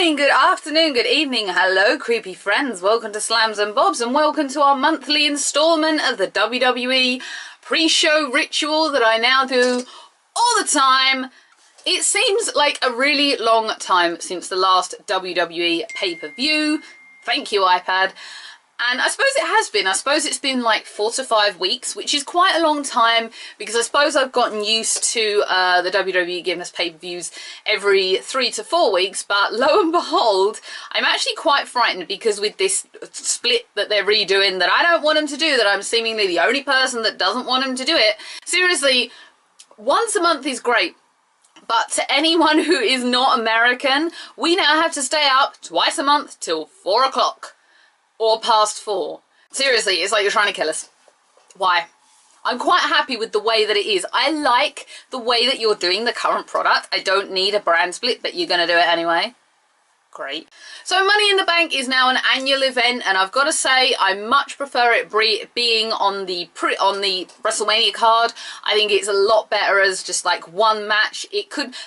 morning, good afternoon, good evening, hello creepy friends, welcome to Slams and Bobs and welcome to our monthly installment of the WWE pre-show ritual that I now do all the time. It seems like a really long time since the last WWE pay-per-view. Thank you, iPad. And I suppose it has been. I suppose it's been like 4 to 5 weeks, which is quite a long time because I suppose I've gotten used to the WWE giving us pay-per-views every 3 to 4 weeks. But lo and behold, I'm actually quite frightened because with this split that they're redoing that I don't want them to do, that I'm seemingly the only person that doesn't want them to do it. Seriously, once a month is great. But to anyone who is not American, we now have to stay up twice a month till 4 o'clock. Or past 4. Seriously, it's like you're trying to kill us. Why? I'm quite happy with the way that it is. I like the way that you're doing the current product. I don't need a brand split, but you're going to do it anyway. Great. So Money in the Bank is now an annual event, and I've got to say I much prefer it being on the WrestleMania card. I think it's a lot better as just like one match.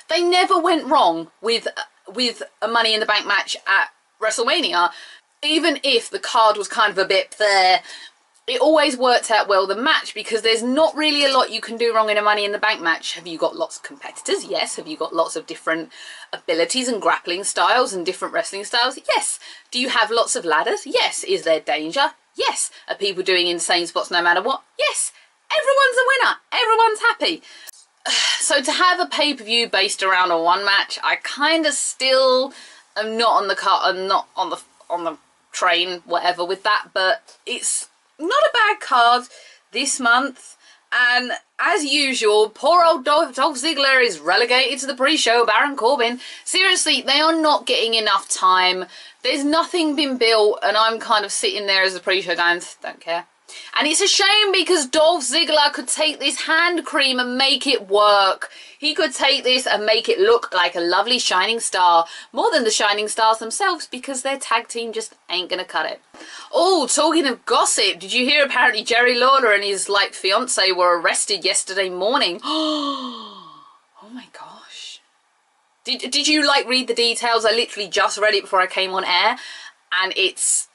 They never went wrong with a Money in the Bank match at WrestleMania. Even if the card was kind of a bit there, it always worked out well, the match, because there's not really a lot you can do wrong in a Money in the Bank match. Have you got lots of competitors? Yes. Have you got lots of different abilities and grappling styles and different wrestling styles? Yes. Do you have lots of ladders? Yes. Is there danger? Yes. Are people doing insane spots no matter what? Yes. Everyone's a winner. Everyone's happy. So to have a pay-per-view based around a one match, I kind of still am not on the card, not on the train, whatever with that, but it's not a bad card this month. And as usual, poor old Dolph Ziggler is relegated to the pre-show. Baron Corbin, seriously, they are not getting enough time. There's nothing been built, and I'm kind of sitting there as a pre-show going, don't care. And it's a shame because Dolph Ziggler could take this hand cream and make it work. He could take this and make it look like a lovely shining star. More than the shining stars themselves, because their tag team just ain't gonna cut it. Oh, talking of gossip, did you hear apparently Jerry Lawler and his like fiance were arrested yesterday morning? Oh my gosh. Did you like read the details? I literally just read it before I came on air, and it's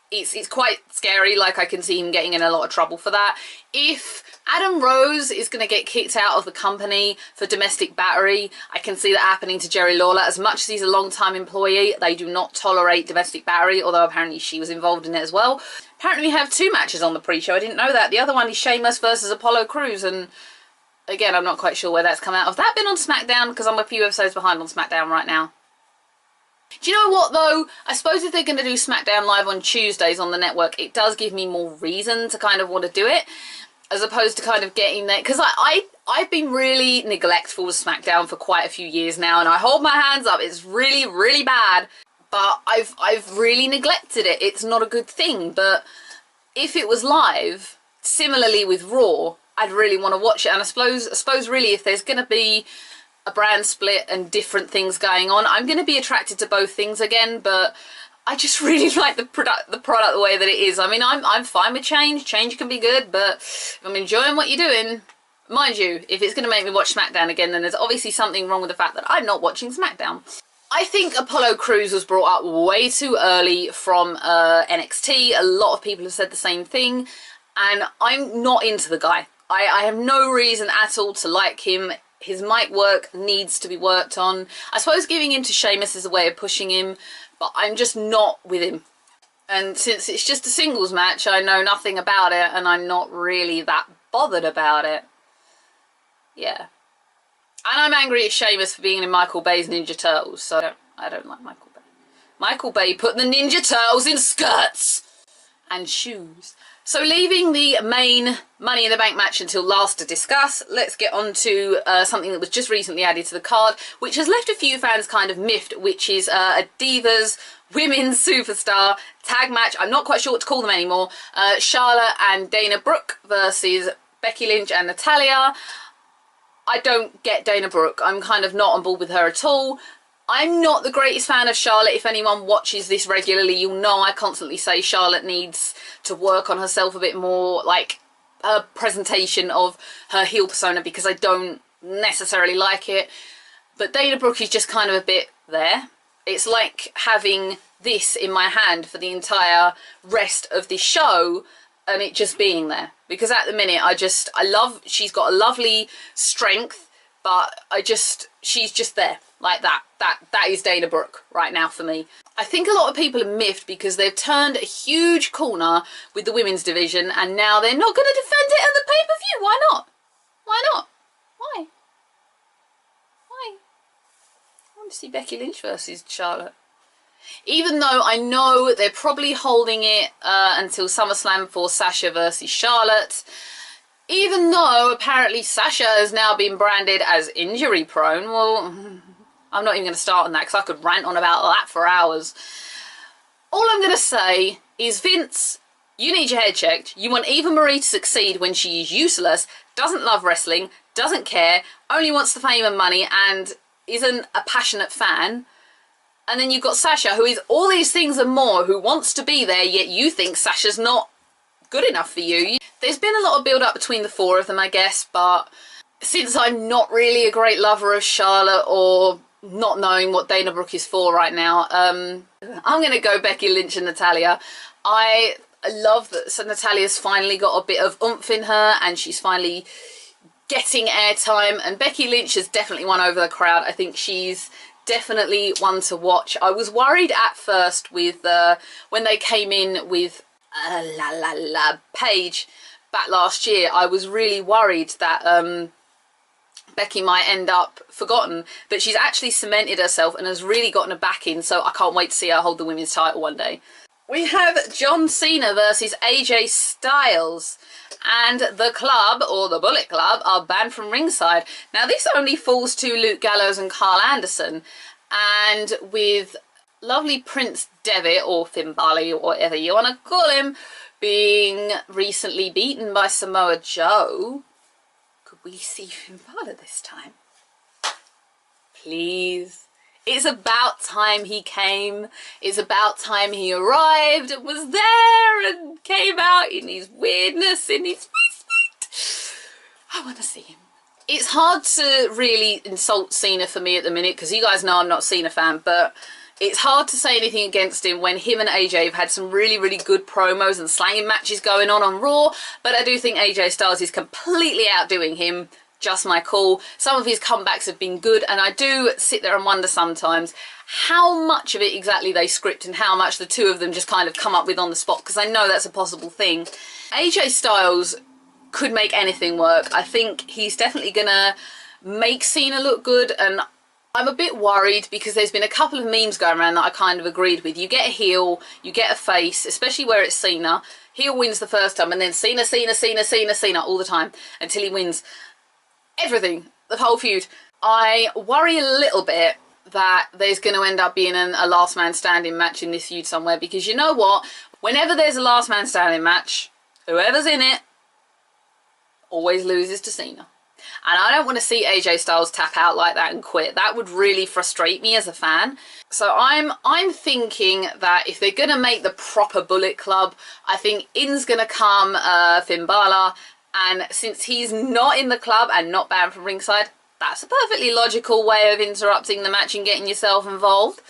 quite scary. Like, I can see him getting in a lot of trouble for that. If Adam Rose is going to get kicked out of the company for domestic battery, I can see that happening to Jerry Lawler. As much as he's a long-time employee, they do not tolerate domestic battery, although apparently she was involved in it as well. Apparently we have 2 matches on the pre-show. I didn't know that. The other one is Sheamus versus Apollo Crews, and again, I'm not quite sure where that's come out of. That been on SmackDown? Because I'm a few episodes behind on SmackDown right now. Do you know what though? I suppose if they're going to do SmackDown Live on Tuesdays on the network, it does give me more reason to kind of want to do it, as opposed to kind of getting there. Because I've been really neglectful with SmackDown for quite a few years now, and I hold my hands up. It's really, really bad. But I've really neglected it. It's not a good thing. But if it was live, similarly with Raw, I'd really want to watch it. And I suppose really if there's going to be a brand split and different things going on, I'm going to be attracted to both things again, but I just really like the product the way that it is. I mean, I'm fine with change. Change can be good, but if I'm enjoying what you're doing, mind you, if it's going to make me watch SmackDown again, then there's obviously something wrong with the fact that I'm not watching SmackDown. I think Apollo Crews was brought up way too early from NXT. A lot of people have said the same thing, and I'm not into the guy. I have no reason at all to like him. His mic work needs to be worked on. I suppose giving him to Sheamus is a way of pushing him, but I'm just not with him. And since it's just a singles match, I know nothing about it, and I'm not really that bothered about it. Yeah. And I'm angry at Sheamus for being in Michael Bay's Ninja Turtles, so I don't like Michael Bay. Michael Bay put the Ninja Turtles in skirts and shoes. So leaving the main Money in the Bank match until last to discuss, let's get on to something that was just recently added to the card, which has left a few fans kind of miffed, which is a Divas Women's Superstar tag match. I'm not quite sure what to call them anymore. Charlotte and Dana Brooke versus Becky Lynch and Natalya. I don't get Dana Brooke. I'm kind of not on board with her at all. I'm not the greatest fan of Charlotte. If anyone watches this regularly, you'll know I constantly say Charlotte needs to work on herself a bit more, like her presentation of her heel persona, because I don't necessarily like it. But Dana Brooke is just kind of a bit there. It's like having this in my hand for the entire rest of this show and it just being there. Because at the minute, she's got a lovely strength, but she's just there, like that. That is Dana Brooke right now for me. I think a lot of people are miffed because they've turned a huge corner with the women's division and now they're not going to defend it at the pay-per-view. Why not? Why not? Why? Why? I want to see Becky Lynch versus Charlotte. Even though I know they're probably holding it until SummerSlam for Sasha versus Charlotte. Even though apparently Sasha has now been branded as injury prone. Well, I'm not even going to start on that because I could rant on about that for hours. All I'm going to say is, Vince, you need your head checked. You want Eva Marie to succeed when she is useless, doesn't love wrestling, doesn't care, only wants the fame and money, and isn't a passionate fan. And then you've got Sasha, who is all these things and more, who wants to be there, yet you think Sasha's not good enough for you. There's been a lot of build-up between the four of them, I guess, but since I'm not really a great lover of Charlotte or not knowing what Dana Brooke is for right now, I'm going to go Becky Lynch and Natalya. I love that Natalya's finally got a bit of oomph in her and she's finally getting airtime, and Becky Lynch has definitely won over the crowd. I think she's definitely one to watch. I was worried at first with when they came in with Paige back last year. I was really worried that Becky might end up forgotten, but she's actually cemented herself and has really gotten a backing, so I can't wait to see her hold the women's title one day. We have John Cena versus AJ Styles, and the club, or the Bullet Club, are banned from ringside. Now this only falls to Luke Gallows and Carl Anderson, and with lovely Prince Devitt, or Finn Balor, or whatever you want to call him, being recently beaten by Samoa Joe, could we see Finn Balor this time? Please. It's about time he came. It's about time he arrived and was there and came out in his weirdness, in his face. I want to see him. It's hard to really insult Cena for me at the minute because you guys know I'm not a Cena fan, but it's hard to say anything against him when him and AJ have had some really, really good promos and slanging matches going on Raw, but I do think AJ Styles is completely outdoing him. Just my call. Some of his comebacks have been good, and I do sit there and wonder sometimes how much of it exactly they script and how much the two of them just kind of come up with on the spot, because I know that's a possible thing. AJ Styles could make anything work. I think he's definitely gonna make Cena look good, and I'm a bit worried because there's been a couple of memes going around that I kind of agreed with. You get a heel, you get a face, especially where it's Cena. Heel wins the first time, and then Cena all the time until he wins everything, the whole feud. I worry a little bit that there's going to end up being a last man standing match in this feud somewhere, because you know what? Whenever there's a last man standing match, whoever's in it always loses to Cena. And I don't want to see AJ Styles tap out like that and quit. That would really frustrate me as a fan. So I'm thinking that if they're going to make the proper Bullet Club, I think in's going to come Finn Balor. And since he's not in the club and not banned from ringside, that's a perfectly logical way of interrupting the match and getting yourself involved.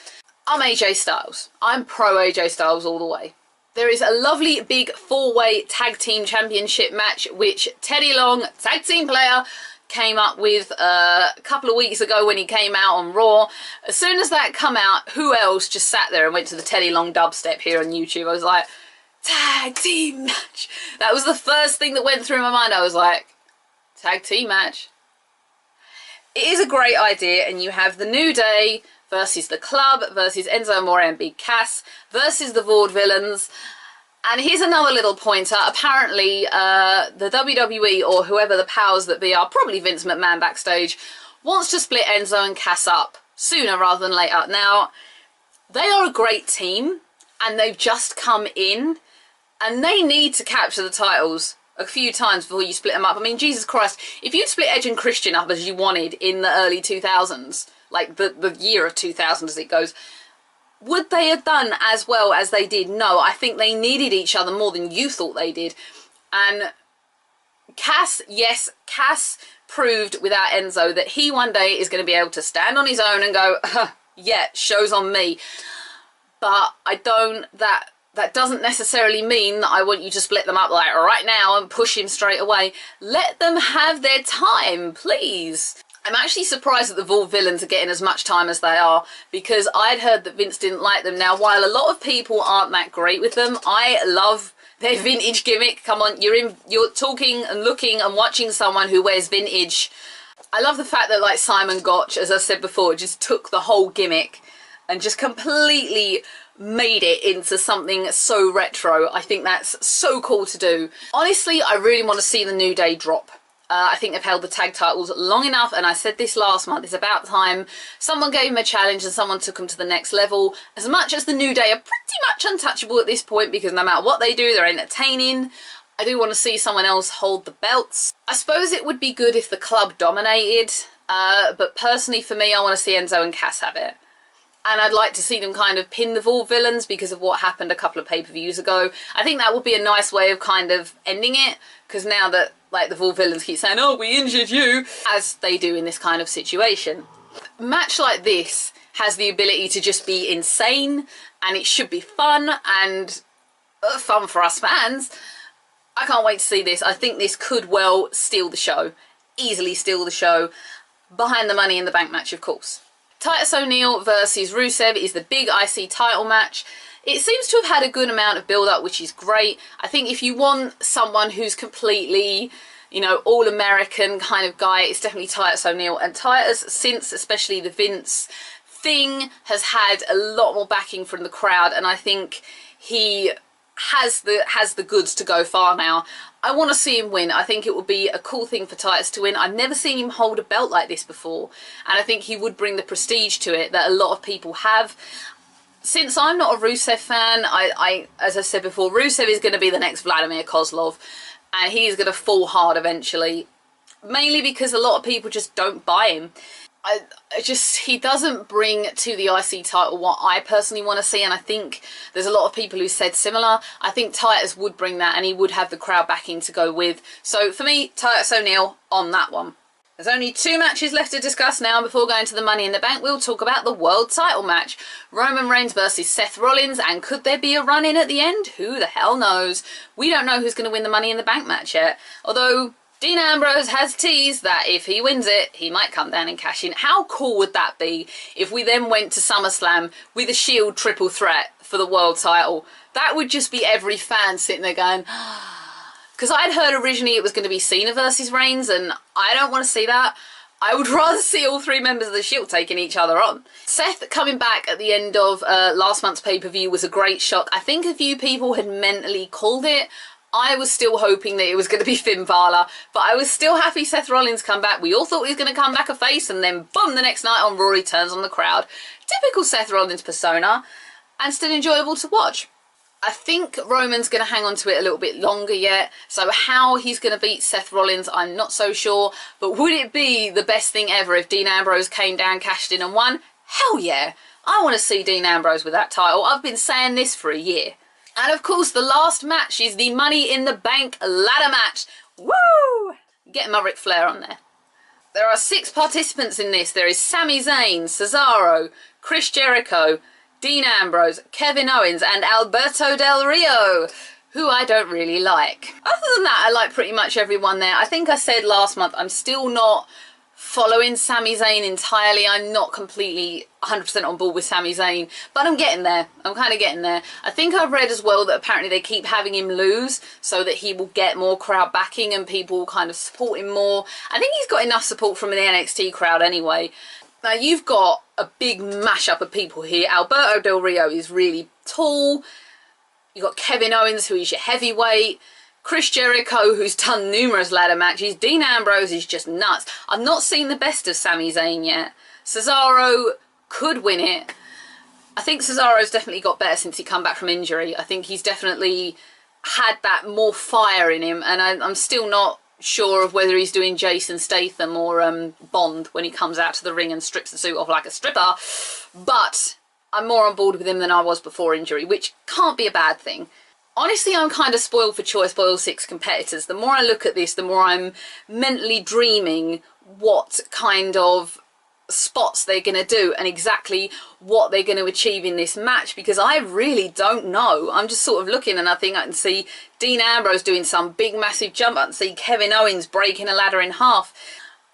I'm AJ Styles. I'm pro AJ Styles all the way. There is a lovely big four-way tag team championship match which Teddy Long, tag team player, came up with a couple of weeks ago when he came out on Raw. As soon as that come out, who else just sat there and went to the Teddy Long dubstep here on YouTube? I was like, tag team match. That was the first thing that went through my mind. I was like, tag team match. It is a great idea, and you have the New Day versus the Club versus Enzo Amore and Big Cass versus the Vaudevillains. And here's another little pointer. Apparently, the WWE, or whoever the powers that be are, probably Vince McMahon backstage, wants to split Enzo and Cass up sooner rather than later. Now, they are a great team, and they've just come in, and they need to capture the titles a few times before you split them up. I mean, Jesus Christ, if you'd split Edge and Christian up as you wanted in the early 2000s, like the year of 2000 as it goes, would they have done as well as they did? No, I think they needed each other more than you thought they did. And Cass, yes, Cass proved without Enzo that he one day is going to be able to stand on his own and go, yeah, show's on me. But I don't, that doesn't necessarily mean that I want you to split them up like right now and push him straight away. Let them have their time, please. I'm actually surprised that the Vaudevillains are getting as much time as they are, because I'd heard that Vince didn't like them. Now, while a lot of people aren't that great with them, I love their vintage gimmick. Come on, you're talking and looking and watching someone who wears vintage. I love the fact that, like, Simon Gotch, as I said before, just took the whole gimmick and just completely made it into something so retro. I think that's so cool to do. Honestly, I really want to see the New Day drop. I think they've held the tag titles long enough, and I said this last month, it's about time someone gave them a challenge and someone took them to the next level. As much as the New Day are pretty much untouchable at this point, because no matter what they do, they're entertaining, I do want to see someone else hold the belts. I suppose it would be good if the club dominated, but personally for me, I want to see Enzo and Cass have it. And I'd like to see them kind of pin the Vaudevillains because of what happened a couple of pay-per-views ago. I think that would be a nice way of kind of ending it, because now that, like, the Vaudevillains keep saying, oh, we injured you, as they do in this kind of situation. A match like this has the ability to just be insane, and it should be fun, and fun for us fans. I can't wait to see this. I think this could well steal the show. Easily steal the show. Behind the Money in the Bank match, of course. Titus O'Neil versus Rusev is the big IC title match. It seems to have had a good amount of build-up, which is great. I think if you want someone who's completely, you know, all-American kind of guy, it's definitely Titus O'Neil. And Titus, since especially the Vince thing, has had a lot more backing from the crowd, and I think he has the goods to go far now. I want to see him win. I think it would be a cool thing for Titus to win. I've never seen him hold a belt like this before, and I think he would bring the prestige to it that a lot of people have. Since I'm not a Rusev fan, as I said before, Rusev is going to be the next Vladimir Kozlov, and he is going to fall hard eventually, mainly because a lot of people just don't buy him. He doesn't bring to the IC title what I personally want to see, and I think there's a lot of people who said similar. I think Titus would bring that, and he would have the crowd backing to go with. So for me, Titus O'Neil on that one. There's only 2 matches left to discuss now. Before going to the Money in the Bank, we'll talk about the world title match. Roman Reigns versus Seth Rollins, and could there be a run-in at the end? Who the hell knows? We don't know who's going to win the Money in the Bank match yet, although Dean Ambrose has teased that if he wins it, he might come down and cash in. How cool would that be if we then went to SummerSlam with a Shield triple threat for the world title? That would just be every fan sitting there going, because I'd heard originally it was going to be Cena versus Reigns, and I don't want to see that. I would rather see all 3 members of the Shield taking each other on. Seth coming back at the end of last month's pay-per-view was a great shock. I think a few people had mentally called it. I was still hoping that it was going to be Finn Balor, but I was still happy Seth Rollins come back. We all thought he was going to come back a face, and then boom, the next night on Raw he turns on the crowd. Typical Seth Rollins persona, and still enjoyable to watch. I think Roman's going to hang on to it a little bit longer yet, so how he's going to beat Seth Rollins, I'm not so sure. But would it be the best thing ever if Dean Ambrose came down, cashed in and won? Hell yeah! I want to see Dean Ambrose with that title. I've been saying this for a year. And of course, the last match is the Money in the Bank ladder match. Woo! Get my Ric Flair on there. There are 6 participants in this. There is Sami Zayn, Cesaro, Chris Jericho, Dean Ambrose, Kevin Owens, and Alberto Del Rio, who I don't really like. Other than that, I like pretty much everyone there. I think I said last month, I'm still not following Sami Zayn entirely. I'm not completely 100% on board with Sami Zayn, but I'm getting there. I'm kind of getting there. I think I've read as well that apparently they keep having him lose so that he will get more crowd backing and people will kind of support him more. I think he's got enough support from the NXT crowd anyway. Now you've got a big mashup of people here. Alberto Del Rio is really tall. You've got Kevin Owens, who is your heavyweight. Chris Jericho, who's done numerous ladder matches. Dean Ambrose is just nuts. I've not seen the best of Sami Zayn yet. Cesaro could win it. I think Cesaro's definitely got better since he come back from injury. I think he's definitely had that more fire in him, and I'm still not sure of whether he's doing Jason Statham or Bond when he comes out to the ring and strips the suit off like a stripper. But I'm more on board with him than I was before injury, which can't be a bad thing. Honestly, I'm kind of spoiled for choice by all 6 competitors. The more I look at this, the more I'm mentally dreaming what kind of spots they're going to do and exactly what they're going to achieve in this match, because I really don't know. I'm just sort of looking, and I think I can see Dean Ambrose doing some big massive jump. I can see Kevin Owens breaking a ladder in half.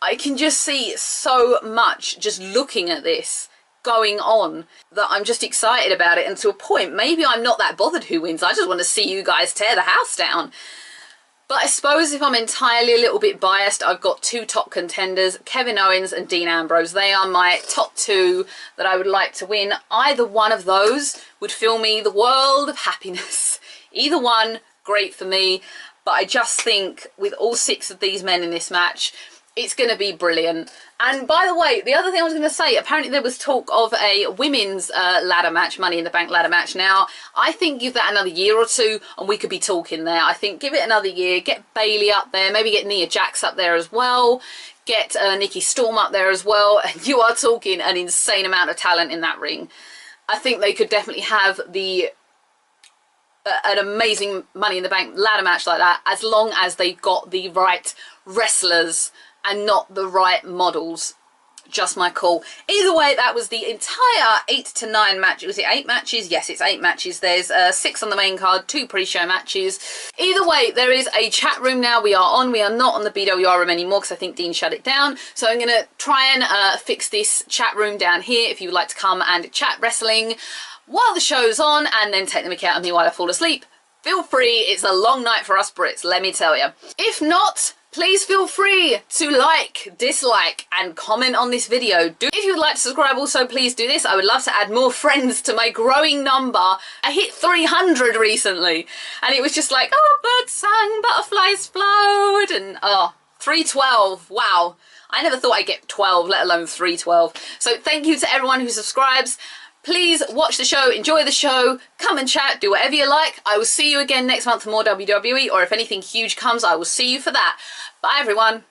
I can just see so much just looking at this going on that I'm just excited about it, and to a point maybe I'm not that bothered who wins. I just want to see you guys tear the house down. But I suppose if I'm entirely a little bit biased, I've got two top contenders, Kevin Owens and Dean Ambrose. They are my top two that I would like to win. Either one of those would fill me the world of happiness. Either one, great for me. But I just think with all 6 of these men in this match, it's going to be brilliant. And by the way, the other thing I was going to say, apparently there was talk of a women's ladder match, Money in the Bank ladder match. Now, I think give that another year or two and we could be talking there. I think give it another year, get Bayley up there, maybe get Nia Jax up there as well, get Nikki Storm up there as well, and you are talking an insane amount of talent in that ring. I think they could definitely have an amazing Money in the Bank ladder match like that, as long as they got the right wrestlers and not the right models. Just my call. Either way, that was the entire 8 to 9 matches. Was it 8 matches? Yes, it's 8 matches. There's 6 on the main card, 2 pre-show matches. Either way, there is a chat room now we are on. We are not on the BWR room anymore because I think Dean shut it down. So I'm going to try and fix this chat room down here if you would like to come and chat wrestling while the show's on, and then take the mick out of me while I fall asleep. Feel free. It's a long night for us Brits, let me tell you. If not, please feel free to like, dislike, and comment on this video. If you would like to subscribe also, please do this. I would love to add more friends to my growing number. I hit 300 recently, and it was just like, oh, birds sang, butterflies flowed, and 312, wow. I never thought I'd get 12, let alone 312. So thank you to everyone who subscribes. Please watch the show, enjoy the show, come and chat, do whatever you like. I will see you again next month for more WWE, or if anything huge comes, I will see you for that. Bye, everyone.